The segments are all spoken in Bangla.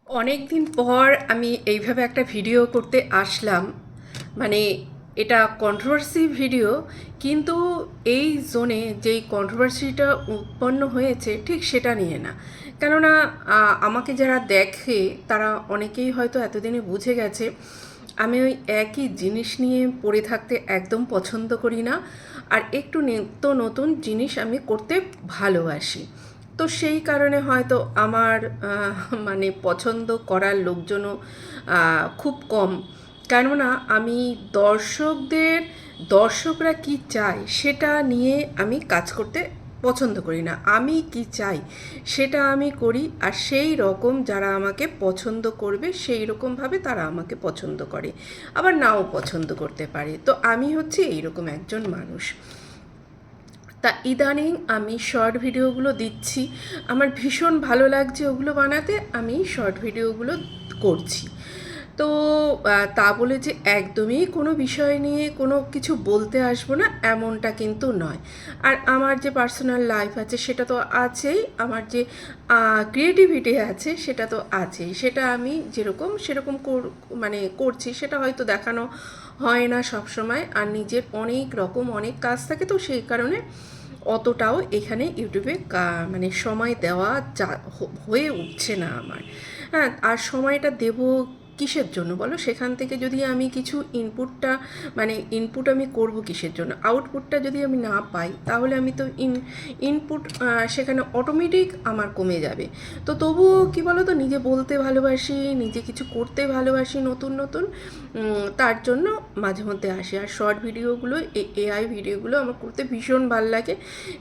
অনেক দিন পর আমি এইভাবে একটা ভিডিও করতে আসলাম। মানে এটা কন্ট্রোভার্সি ভিডিও, কিন্তু এই জোনে যেই কন্ট্রোভার্সিটা উৎপন্ন হয়েছে ঠিক সেটা নিয়ে না। কেননা আমাকে যারা দেখে তারা অনেকেই হয়তো এতদিনে বুঝে গেছে আমি ওই একই জিনিস নিয়ে পড়ে থাকতে একদম পছন্দ করি না, আর একটু নিত্য নতুন জিনিস আমি করতে ভালোবাসি। তো সেই কারণে হয়তো আমার মানে পছন্দ করার লোকজনও খুব কম। কেননা আমি দর্শকদের দর্শকরা কি চায় সেটা নিয়ে আমি কাজ করতে পছন্দ করি না। আমি কি চাই সেটা আমি করি, আর সেই রকম যারা আমাকে পছন্দ করবে সেই রকমভাবে তারা আমাকে পছন্দ করে, আবার নাও পছন্দ করতে পারে। তো আমি হচ্ছে এইরকম একজন মানুষ। তা ইদানিং আমি শর্ট ভিডিওগুলো দিচ্ছি, আমার ভীষণ ভালো লাগছে ওগুলো বানাতে, আমি শর্ট ভিডিওগুলো করছি। তো তা বলে যে একদমই কোনো বিষয় নিয়ে কোনো কিছু বলতে আসবো না এমনটা কিন্তু নয়। আর আমার যে পার্সোনাল লাইফ আছে সেটা তো আছেই, আমার যে ক্রিয়েটিভিটি আছে সেটা তো আছেই, সেটা আমি যেরকম সেরকম মানে করছি, সেটা হয়তো দেখানো হয় না সব সময়, আর নিজের অনেক রকম অনেক কাজ থাকে, তো সেই কারণে অতটাও এখানে ইউটিউবে মানে সময় দেওয়া হয়ে উঠছে না আমার। হ্যাঁ, আর সময়টা দেব কিসের জন্য বলো? সেখান থেকে যদি আমি কিছু মানে ইনপুট আমি করব কিসের জন্য? আউটপুটটা যদি আমি না পাই তাহলে আমি তো ইনপুট সেখানে অটোমেটিক আমার কমে যাবে। তো তবুও কী বলো তো, নিজে বলতে ভালোবাসি, নিজে কিছু করতে ভালোবাসি নতুন নতুন, তার জন্য মাঝে মধ্যে আসে। আর শর্ট ভিডিওগুলো, এআই ভিডিওগুলো আমার করতে ভীষণ ভালো লাগে।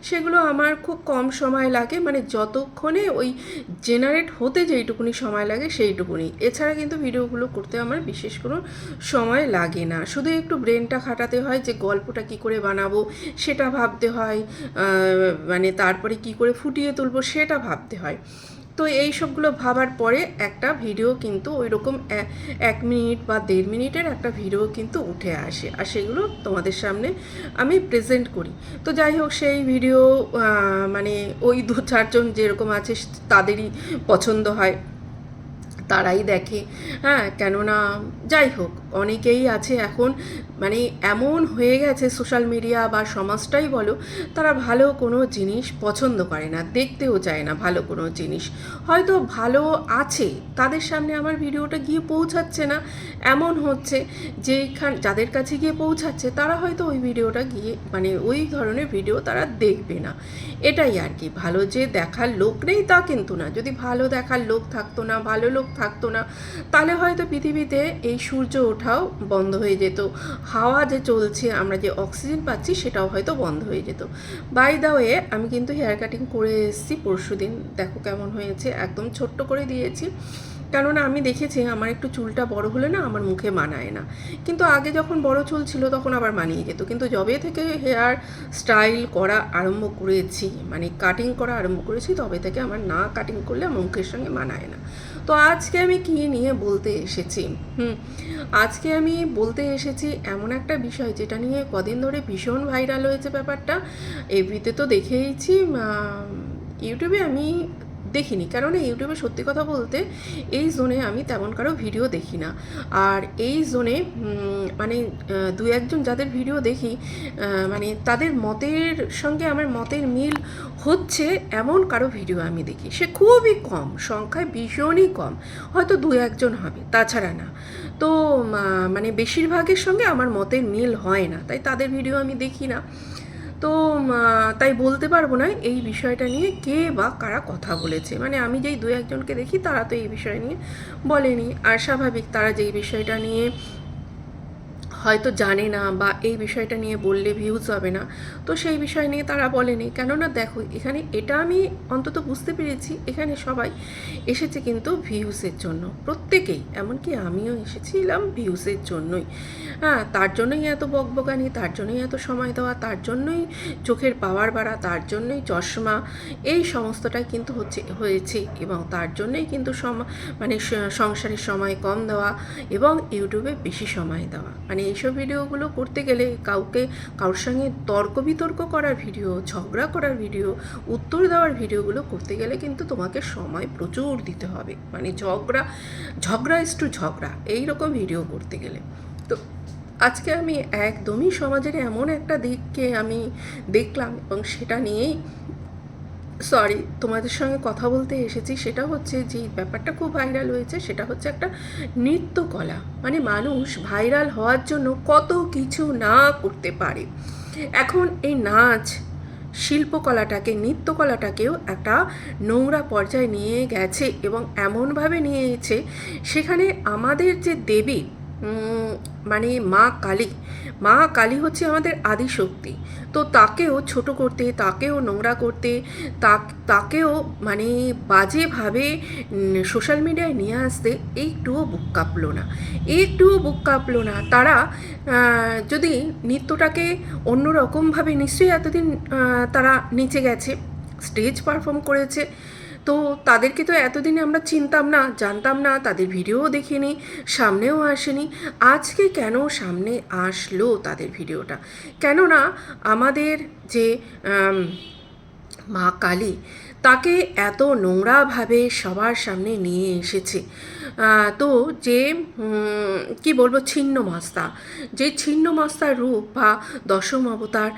সেগুলো আমার খুব কম সময় লাগে, মানে যতক্ষণে ওই জেনারেট হতে যেইটুকুনি সময় লাগে সেইটুকুনি, এছাড়া কিন্তু ভিডিওগুলো করতে আমার বিশেষ কোনো সময় লাগে না। শুধু একটু ব্রেনটা খাটাতে হয় যে গল্পটা কী করে বানাবো সেটা ভাবতে হয়, মানে তারপরে কী করে ফুটিয়ে তুলবো সেটা ভাবতে হয়। তো এই সবগুলো ভাবার পরে একটা ভিডিও কিন্তু ওই রকম 1 মিনিট বা 1.5 মিনিটের একটা ভিডিও কিন্তু উঠে আসে, আর সেগুলো তোমাদের সামনে আমি প্রেজেন্ট করি। তো যাই হোক, সেই ভিডিও মানে ওই 2-4 জন যেরকম আছে তাদেরই পছন্দ হয়, তারাই দেখে। হ্যাঁ, কেননা যাই হোক, অনেকেই আছে এখন, মানে এমন হয়ে গেছে সোশ্যাল মিডিয়া বা সমাজটাই বলো, তারা ভালো কোনো জিনিস পছন্দ করে না, দেখতেও চায় না ভালো কোনো জিনিস। হয়তো ভালো আছে, তাদের সামনে আমার ভিডিওটা গিয়ে পৌঁছাচ্ছে না, এমন হচ্ছে যাদের কাছে গিয়ে পৌঁছাচ্ছে তারা হয়তো ওই ভিডিওটা গিয়ে মানে ওই ধরনের ভিডিও তারা দেখবে না। এটাই আর কি। ভালো যে দেখার লোক নেই তা কিন্তু না, যদি ভালো দেখার লোক থাকতো না, ভালো লোক থাকতো না, তাহলে হয়তো পৃথিবীতে এই সূর্য ওঠাও বন্ধ হয়ে যেত, হাওয়া যে চলছে, আমরা যে অক্সিজেন পাচ্ছি সেটাও হয়তো বন্ধ হয়ে যেত। বাই দা ওয়ে, আমি কিন্তু হেয়ার কাটিং করে এসেছি পরশুদিন, দেখো কেমন হয়েছে, একদম ছোট্ট করে দিয়েছি। কেননা আমি দেখেছি আমার একটু চুলটা বড় হলে না আমার মুখে মানায় না, কিন্তু আগে যখন বড় চুল ছিল তখন আবার মানিয়ে যেত, কিন্তু যবে থেকে হেয়ার স্টাইল করা আরম্ভ করেছি, মানে কাটিং করা আরম্ভ করেছি, তবে থেকে আমার না কাটিং করলে আমার মুখের সঙ্গে মানায় না। তো আজকে আমি কী নিয়ে বলতে এসেছি, আজকে আমি বলতে এসেছি এমন একটা বিষয় যেটা নিয়ে কদিন ধরে ভীষণ ভাইরাল হয়েছে ব্যাপারটা। এফবিতে তো দেখেইছি, ইউটিউবে আমি দেখিনি, কারণ ইউটিউবে সত্যি কথা বলতে এই জোনে আমি তেমন কারো ভিডিও দেখি না। আর এই জোনে মানে 2-1 জন যাদের ভিডিও দেখি, মানে তাদের মতের সঙ্গে আমার মতের মিল হচ্ছে এমন কারো ভিডিও আমি দেখি, সে খুবই কম সংখ্যায়, ভীষণই কম, হয়তো 2-1 জন হবে, তাছাড়া না। তো মানে বেশিরভাগের সঙ্গে আমার মতের মিল হয় না, তাই তাদের ভিডিও আমি দেখি না। তো তাই বলতে পারবো না এই বিষয়টা নিয়ে কে বা কারা কথা বলেছে, মানে আমি যেই 2-1 জনকে দেখি তারা তো এই বিষয় নিয়ে বলেনি, আর স্বাভাবিক, তারা যেই বিষয়টা নিয়ে হয়তো জানে না বা এই বিষয়টা নিয়ে বললে ভিউজ হবে না, তো সেই বিষয় নিয়ে তারা বলেনি। কেননা দেখো, এখানে এটা আমি অন্তত বুঝতে পেরেছি, এখানে সবাই এসেছে কিন্তু ভিউসের জন্য, প্রত্যেকেই, এমনকি আমিও এসেছিলাম ভিউসের জন্যই। হ্যাঁ, তার জন্যই এত বকবকানি, তার জন্যই এত সময় দেওয়া, তার জন্যই চোখের পাওয়ার বাড়া, তার জন্যই চশমা, এই সমস্তটাই কিন্তু হয়েছে, এবং তার জন্যই কিন্তু মানে সংসারের সময় কম দেওয়া এবং ইউটিউবে বেশি সময় দেওয়া, মানে এই এইসব ভিডিওগুলো করতে গেলে কারোর সঙ্গে তর্ক বিতর্ক করার ভিডিও, ঝগড়া করার ভিডিও, উত্তর দেওয়ার ভিডিওগুলো করতে গেলে কিন্তু তোমাকে সময় প্রচুর দিতে হবে, মানে ঝগড়া ইস টু ঝগড়া এইরকম ভিডিও করতে গেলে। তো আজকে আমি একদমই সমাজের এমন একটা দিককে আমি দেখলাম এবং সেটা নিয়েই তোমাদের সঙ্গে কথা বলতে এসেছি। সেটা হচ্ছে যে ব্যাপারটা খুব ভাইরাল হয়েছে, সেটা হচ্ছে একটা নৃত্যকলা। মানে মানুষ ভাইরাল হওয়ার জন্য কত কিছু না করতে পারে। এখন এই নাচ শিল্পকলাটাকে, নৃত্যকলাটাকেও একটা নোংরা পর্যায়ে নিয়ে গেছে এবং এমনভাবে নিয়ে গেছে সেখানে আমাদের যে দেবী, মানে মা কালী হচ্ছে আমাদের আদিশক্তি। তো তাকেও ছোট করতে, তাকেও নোংরা করতে, তাকেও মানে বাজেভাবে সোশ্যাল মিডিয়ায় নিয়ে আসতে একটুও বুক কাঁপলো না। তারা যদি নৃত্যটাকে অন্যরকমভাবে, নিশ্চয়ই এতদিন তারা নিচে গেছে, স্টেজ পারফর্ম করেছে, তো তাদেরকে তো এতদিনে আমরা চিনতাম না, জানতাম না, তাদের ভিডিওও দেখিনি, সামনেও আসেনি। আজকে কেন সামনে আসলো তাদের ভিডিওটা? কেননা আমাদের যে মা কালী, তাকে এত নোংরাভাবে সবার সামনে নিয়ে এসেছে। তো যে কি বলবো, যে ছিন্ন মস্তা রূপ বা দশম অবতার,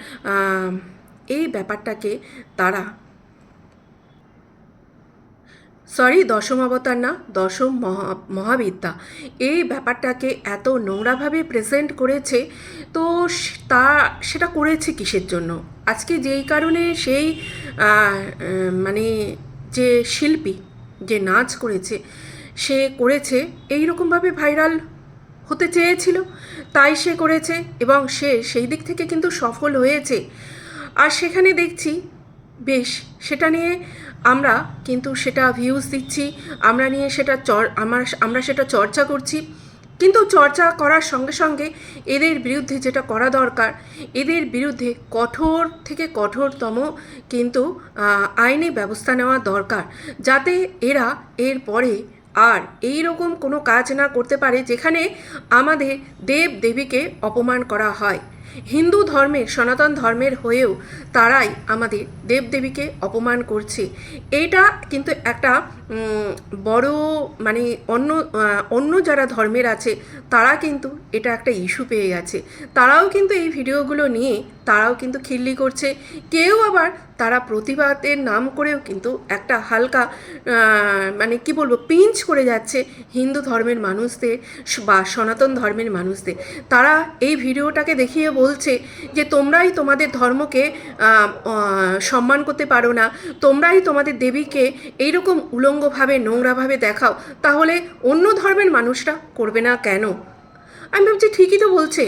এই ব্যাপারটাকে তারা দশম অবতার না, দশম মহাবিদ্যা, এই ব্যাপারটাকে এত নোংরাভাবে প্রেজেন্ট করেছে। তো সেটা করেছে কিসের জন্য? আজকে যেই কারণে সেই মানে যে শিল্পী, যে নাচ করেছে, সে করেছে এইরকমভাবে ভাইরাল হতে চেয়েছিল, তাই সে করেছে এবং সে সেই দিক থেকে কিন্তু সফল হয়েছে। আর সেখানে দেখছি বেশ সেটা নিয়ে আমরা কিন্তু সেটা ভিউজ দিচ্ছি, আমরা সেটা চর্চা করছি। কিন্তু চর্চা করার সঙ্গে সঙ্গে এদের বিরুদ্ধে যেটা করা দরকার, এদের বিরুদ্ধে কঠোর থেকে কঠোরতম কিন্তু আইনি ব্যবস্থা নেওয়া দরকার, যাতে এরা এরপরে আর এই রকম কোনো কাজ না করতে পারে যেখানে আমাদের দেব দেবীকে অপমান করা হয়। হিন্দু ধর্মের, সনাতন ধর্মের হয়েও তারাই আমাদের দেবদেবীকে অপমান করছে। এটা কিন্তু একটা বড়, মানে অন্য যারা ধর্মের আছে তারা কিন্তু এটা একটা ইস্যু পেয়ে গেছে। তারাও কিন্তু এই ভিডিওগুলো নিয়ে তারাও কিন্তু খিল্লি করছে। কেউ আবার তারা প্রতিবাদের নাম করেও কিন্তু একটা হালকা মানে কি বলবো, পিঞ্চ করে যাচ্ছে হিন্দু ধর্মের মানুষদের বা সনাতন ধর্মের মানুষদের। তারা এই ভিডিওটাকে দেখিয়ে বলছে যে তোমরাই তোমাদের ধর্মকে সম্মান করতে পারো না, তোমরাই তোমাদের দেবীকে এইরকম উলঙ্গভাবে, নোংরাভাবে দেখাও, তাহলে অন্য ধর্মের মানুষরা করবে না কেন? আমি ভাবছি ঠিকই তো বলছে,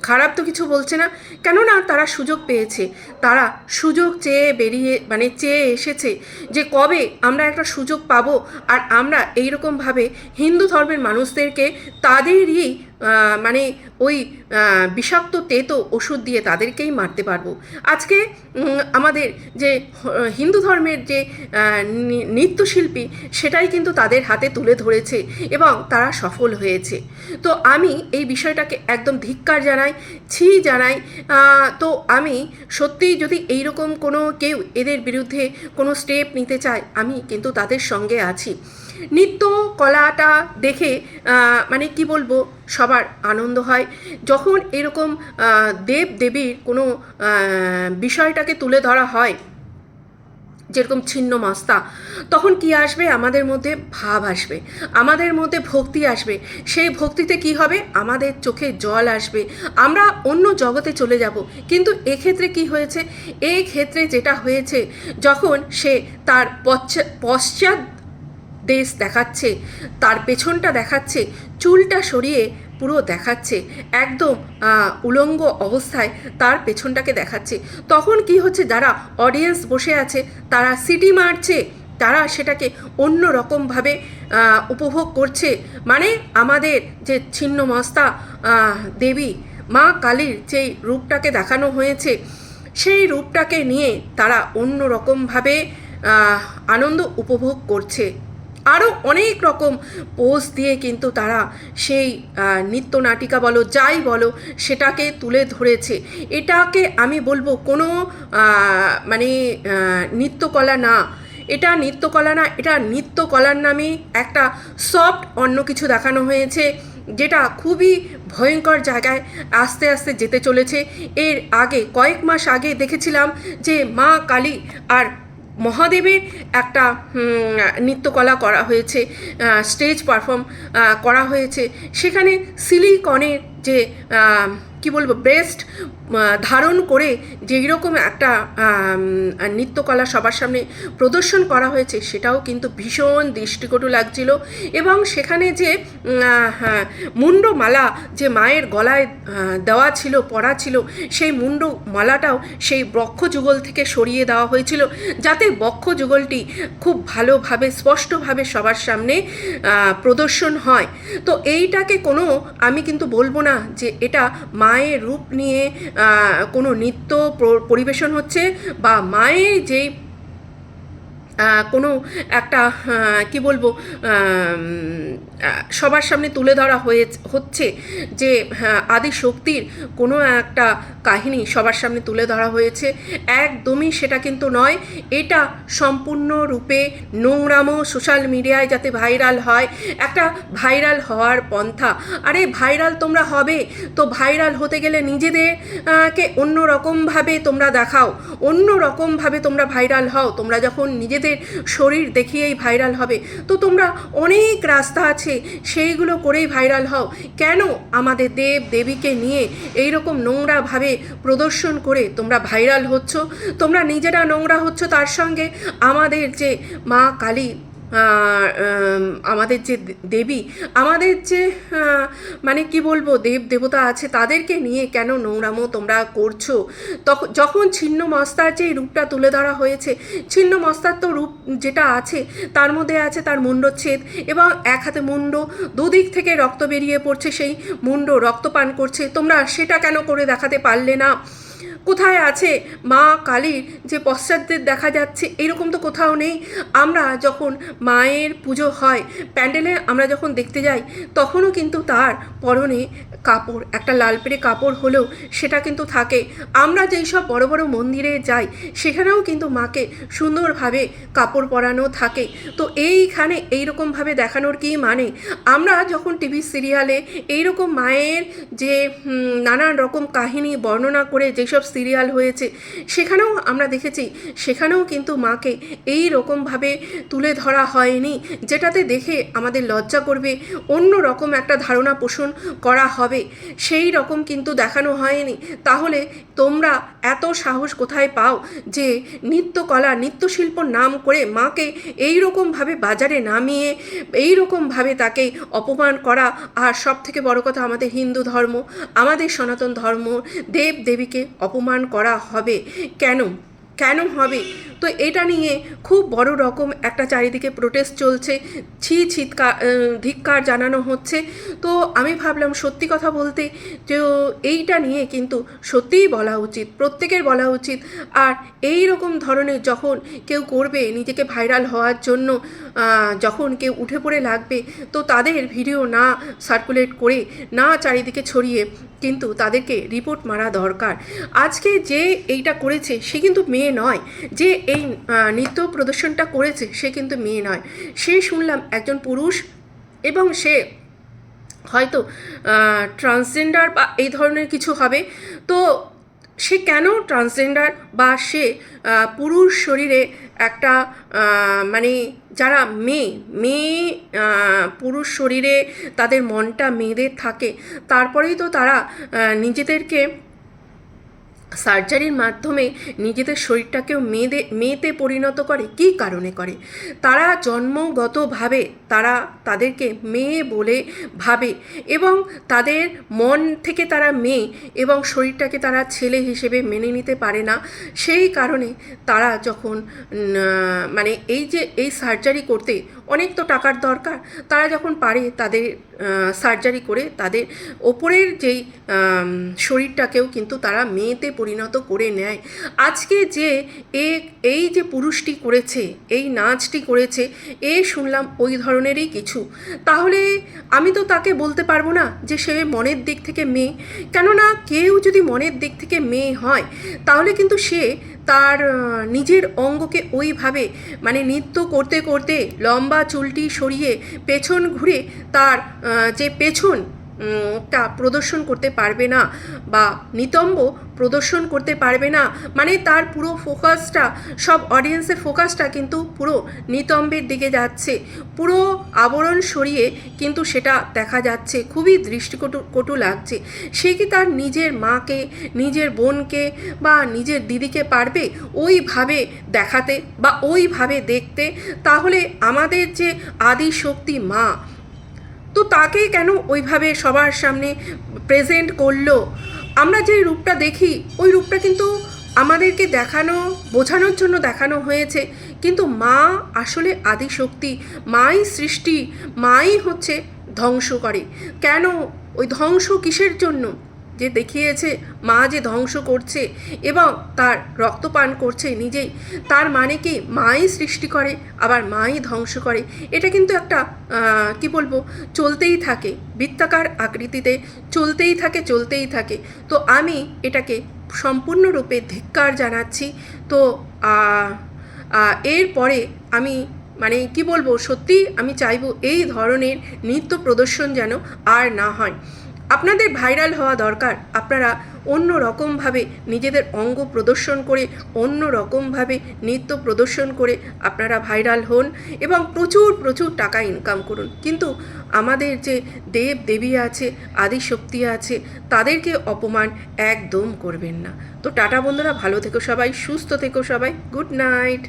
খারাপ তো কিছু বলছে না। কেননা তারা সুযোগ পেয়েছে, তারা সুযোগ চেয়ে এসেছে যে কবে আমরা একটা সুযোগ পাবো আর আমরা এইরকমভাবে হিন্দু ধর্মের মানুষদেরকে তাদেরই মানে ওই বিষাক্ত তেতো ওষুধ দিয়ে তাদেরকেই মারতে পারবো। আজকে আমাদের যে হিন্দু ধর্মের যে নৃত্যশিল্পী, সেটাই কিন্তু তাদের হাতে তুলে ধরেছে এবং তারা সফল হয়েছে। তো আমি এই বিষয়টাকে একদম ধিক্কার জানাই, জানাই। তো আমি সত্যিই যদি এইরকম কোনো কেউ এদের বিরুদ্ধে কোনো স্টেপ নিতে চায়, আমি কিন্তু তাদের সঙ্গে আছি। নৃত্য কলাটা দেখে মানে কি বলবো, সবার আনন্দ হয়। যখন এরকম দেব দেবীর কোনো বিষয়টাকে তুলে ধরা হয়, যেরকম ছিন্ন মস্তা, তখন কি আসবে? আমাদের মধ্যে ভাব আসবে, আমাদের মধ্যে ভক্তি আসবে। সেই ভক্তিতে কি হবে? আমাদের চোখে জল আসবে, আমরা অন্য জগতে চলে যাব। কিন্তু এক্ষেত্রে কি হয়েছে? এই ক্ষেত্রে যেটা হয়েছে, যখন সে তার পশ্চাৎ দেশ দেখাচ্ছে, তার পেছনটা দেখাচ্ছে, চুলটা সরিয়ে পুরো দেখাচ্ছে, একদম উলঙ্গ অবস্থায় তার পেছনটাকে দেখাচ্ছে, তখন কি হচ্ছে? যারা অডিয়েন্স বসে আছে তারা সিটি মারছে, তারা সেটাকে অন্য রকমভাবে উপভোগ করছে। মানে আমাদের যে ছিন্ন মস্তা দেবী মা কালীর যেই রূপটাকে দেখানো হয়েছে, সেই রূপটাকে নিয়ে তারা অন্য রকমভাবে আনন্দ উপভোগ করছে। আরও অনেক রকম পোজ দিয়ে কিন্তু তারা সেই নৃত্য নাটিকা বলো যাই বলো সেটাকে তুলে ধরেছে। এটাকে আমি বলবো কোনো মানে নৃত্যকলা না, এটা নৃত্যকলা না, এটা নৃত্যকলার নামে একটা সফট অন্য কিছু দেখানো হয়েছে, যেটা খুবই ভয়ঙ্কর জায়গায় আস্তে আস্তে যেতে চলেছে। এর আগে কয়েক মাস আগে দেখেছিলাম যে মা কালী আর মহাদেবের একটা নৃত্যকলা করা হয়েছে, স্টেজ পারফর্ম করা হয়েছে। সেখানে সিলিকনের যে কি বলবো ব্রেস্ট ধারণ করে যেই রকম একটা নৃত্যকলা সবার সামনে প্রদর্শন করা হয়েছে সেটাও কিন্তু ভীষণ দৃষ্টিকটু লাগছিল। এবং সেখানে যে মুন্ডমালা যে মায়ের গলায় দেওয়া ছিল, পরা ছিল, সেই মুন্ডমালাটাও সেই বক্ষযুগল থেকে সরিয়ে দেওয়া হয়েছিল, যাতে বক্ষযুগলটি খুব ভালোভাবে স্পষ্টভাবে সবার সামনে প্রদর্শন হয়। তো এইটাকে কোনো আমি কিন্তু বলবো না যে এটা মায়ের রূপ নিয়ে কোনো নৃত্য পরিবেশন হচ্ছে বা মায়ের যেই কোনো একটা কি বলবো সবার সামনে তুলে ধরা হচ্ছে যে আদি শক্তির কোনো একটা কাহিনী সবার সামনে তুলে ধরা হয়েছে, একদমই সেটা কিন্তু নয়। এটা সম্পূর্ণরূপে নোংরামো, সোশ্যাল মিডিয়ায় যাতে ভাইরাল হয়, একটা ভাইরাল হওয়ার পন্থা। আরে ভাইরাল তোমরা হবে তো ভাইরাল হতে গেলে নিজেদেরকে অন্য রকমভাবে তোমরা দেখাও, অন্য রকমভাবে তোমরা ভাইরাল হও। তোমরা যখন নিজেদের শরীর দেখিয়েই ভাইরাল হবে তো তোমরা অনেক রাস্তা আছে সেইগুলো করেই ভাইরাল হও। কেন আমাদের দেব দেবীকে নিয়ে এইরকম নোংরাভাবে প্রদর্শন করে তোমরা ভাইরাল হচ্ছ? তোমরা নিজেরা নোংরা হচ্ছ, তার সঙ্গে আমাদের যে মা কালী, আমাদের যে দেবী, আমাদের যে মানে কি বলবো দেব দেবতা আছে, তাদেরকে নিয়ে কেন নোংরামো তোমরা করছো? যখন ছিন্ন মস্তার যে রূপটা তুলে ধরা হয়েছে, ছিন্ন মস্তার তো রূপ যেটা আছে তার মধ্যে আছে তার মুণ্ডচ্ছেদ এবং এক হাতে মুণ্ড, দুদিক থেকে রক্ত বেরিয়ে পড়ছে, সেই মুণ্ড রক্তপান করছে। তোমরা সেটা কেন করে দেখাতে পারলে না? কোথায় আছে মা কালীর যে পশ্চাৎদের দেখা যাচ্ছে? এরকম তো কোথাও নেই। আমরা যখন মায়ের পুজো হয় প্যান্ডেলে, আমরা যখন দেখতে যাই তখনও কিন্তু তার পরনে কাপড়, একটা লাল পেড়ে কাপড় হলেও সেটা কিন্তু থাকে। আমরা যেই সব বড় বড় মন্দিরে যাই সেখানেও কিন্তু মাকে সুন্দরভাবে কাপড় পরানো থাকে। তো এইখানে এইরকমভাবে দেখানোর কি মানে? আমরা যখন টিভি সিরিয়ালে এইরকম মায়ের যে নানান রকম কাহিনী বর্ণনা করে যেসব সিরিয়াল হয়েছে সেখানেও আমরা দেখেছি, সেখানেও কিন্তু মাকে এই রকমভাবে তুলে ধরা হয়নি, যেটাতে দেখে আমাদের লজ্জা করবে, অন্য রকম একটা ধারণা পোষণ করা হবে, সেই রকম কিন্তু দেখানো হয়নি। তাহলে তোমরা এত সাহস কোথায় পাও যে নৃত্যকলা, নৃত্যশিল্পর নাম করে মাকে এই রকমভাবে বাজারে নামিয়ে এই রকমভাবে তাকে অপমান করা? আর সব থেকে বড় কথা, আমাদের হিন্দু ধর্ম, আমাদের সনাতন ধর্ম, দেব দেবীকে অপমান করা হবে কেন? কেন হবে? তো এটা নিয়ে খুব বড় রকম একটা চারিদিকে প্রোটেস্ট চলছে, ধিক্কার জানানো হচ্ছে। তো আমি ভাবলাম সত্যি কথা বলতে যে এইটা নিয়ে কিন্তু সত্যিই বলা উচিত, প্রত্যেকের বলা উচিত। আর এই রকম ধরনের যখন কেউ করবে নিজেকে ভাইরাল হওয়ার জন্য, যখন কেউ উঠে পড়ে লাগবে, তো তাদের ভিডিও না সার্কুলেট করে, না চারিদিকে ছড়িয়ে কিন্তু তাদেরকে রিপোর্ট মারা দরকার। আজকে যে এইটা করেছে সে কিন্তু মেয়ে নয়, যে এই নৃত্য প্রদর্শনটা করেছে সে কিন্তু মেয়ে নয়, সে শুনলাম একজন পুরুষ, এবং সে হয়তো ট্রান্সজেন্ডার বা এই ধরনের কিছু হবে। তো সে কেন ট্রান্সজেন্ডার বা সে পুরুষ শরীরে একটা মানে যারা মেয়ে পুরুষ শরীরে তাদের মনটা মেয়েদের থাকে, তারপরেই তো তারা নিজেদেরকে সার্জারির মাধ্যমে নিজেদের শরীরটাকেও মেয়েতে পরিণত করে। কী কারণে করে? তারা জন্মগতভাবে তারা তাদেরকে মেয়ে বলে ভাবে এবং তাদের মন থেকে তারা মেয়ে এবং শরীরটাকে তারা ছেলে হিসেবে মেনে নিতে পারে না। সেই কারণে তারা যখন মানে এই সার্জারি করতে অনেক তো টাকার দরকার, তারা যখন পারে তাদের সার্জারি করে তাদের ওপরের যেই শরীরটাকেও কিন্তু তারা মেয়েতে পরিণত করে নেয়। আজকে যে এই যে পুরুষটি করেছে, এই নাচটি করেছে, শুনলাম ওই ধরনেরই কিছু। তাহলে আমি তো তাকে বলতে পারবো না যে সে মনের দিক থেকে মেয়ে। কেননা কেউ যদি মনের দিক থেকে মেয়ে হয় তাহলে কিন্তু সে তার নিজের অঙ্গকে ওইভাবে মানে নৃত্য করতে করতে লম্বা চুলটি সরিয়ে পেছন ঘুরে তার যে পেছন টা প্রদর্শন করতে পারবে না বা নিতম্ব প্রদর্শন করতে পারবে না। মানে তার পুরো ফোকাসটা, সব অডিয়েন্সের ফোকাসটা কিন্তু পুরো নিতম্বের দিকে যাচ্ছে, পুরো আবরণ সরিয়ে কিন্তু সেটা দেখা যাচ্ছে, খুবই দৃষ্টিকটু লাগছে। সে কি তার নিজের মাকে, নিজের বোনকে বা নিজের দিদিকে পারবে ওইভাবে দেখাতে বা ওইভাবে দেখতে? তাহলে আমাদের যে আদি শক্তি মা, তো তাকে কেন ওইভাবে সবার সামনে প্রেজেন্ট করলো? আমরা যে রূপটা দেখি ওই রূপটা কিন্তু আমাদেরকে দেখানো, বোঝানোর জন্য দেখানো হয়েছে, কিন্তু মা আসলে আদিশক্তি, মাই সৃষ্টি, মাই হচ্ছে ধ্বংস করে। কেন? ওই ধ্বংস কিসের জন্য? যে দেখিয়েছে মা যে ধ্বংস করছে এবং তার রক্তপান করছে নিজেই, তার মানে কি মাই সৃষ্টি করে আবার মাই ধ্বংস করে? এটা কিন্তু একটা কি বলবো, চলতেই থাকে, বৃত্তাকার আকৃতিতে চলতেই থাকে। তো আমি এটাকে সম্পূর্ণরূপে ধিক্কার জানাচ্ছি। তো এরপরে আমি মানে কি বলবো, সত্যি আমি চাইবো এই ধরনের নৃত্য প্রদর্শন যেন আর না হয়। আপনাদের ভাইরাল হওয়া দরকার, আপনারা অন্য রকমভাবে নিজেদের অঙ্গ প্রদর্শন করে, অন্য রকমভাবে নৃত্য প্রদর্শন করে আপনারা ভাইরাল হন এবং প্রচুর টাকা ইনকাম করুন। কিন্তু আমাদের যে দেব দেবী আছে, আদিশক্তি আছে, তাদেরকে অপমান একদম করবেন না। তো টাটা বন্ধুরা, ভালো থেকো সবাই, সুস্থ থেকো সবাই, গুড নাইট।